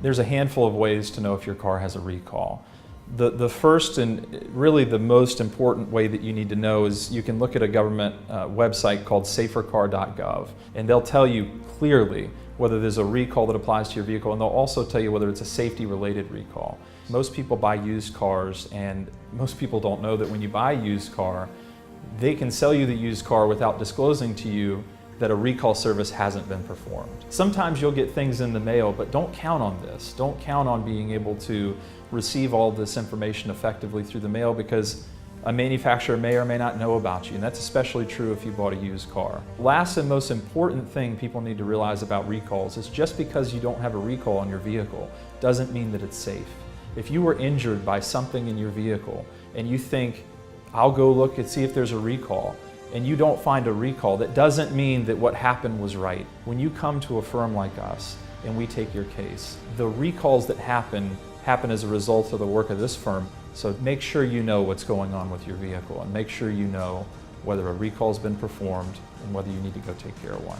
There's a handful of ways to know if your car has a recall. The first and really the most important way that you need to know is you can look at a government website called safercar.gov, and they'll tell you clearly whether there's a recall that applies to your vehicle, and they'll also tell you whether it's a safety-related recall. Most people buy used cars, and most people don't know that when you buy a used car, they can sell you the used car without disclosing to you that a recall service hasn't been performed. Sometimes you'll get things in the mail, but don't count on this. Don't count on being able to receive all this information effectively through the mail, because a manufacturer may or may not know about you, and that's especially true if you bought a used car. Last and most important thing people need to realize about recalls is just because you don't have a recall on your vehicle doesn't mean that it's safe. If you were injured by something in your vehicle and you think, I'll go look and see if there's a recall, and you don't find a recall, that doesn't mean that what happened was right. When you come to a firm like us and we take your case, the recalls that happen as a result of the work of this firm. So make sure you know what's going on with your vehicle, and make sure you know whether a recall has been performed and whether you need to go take care of one.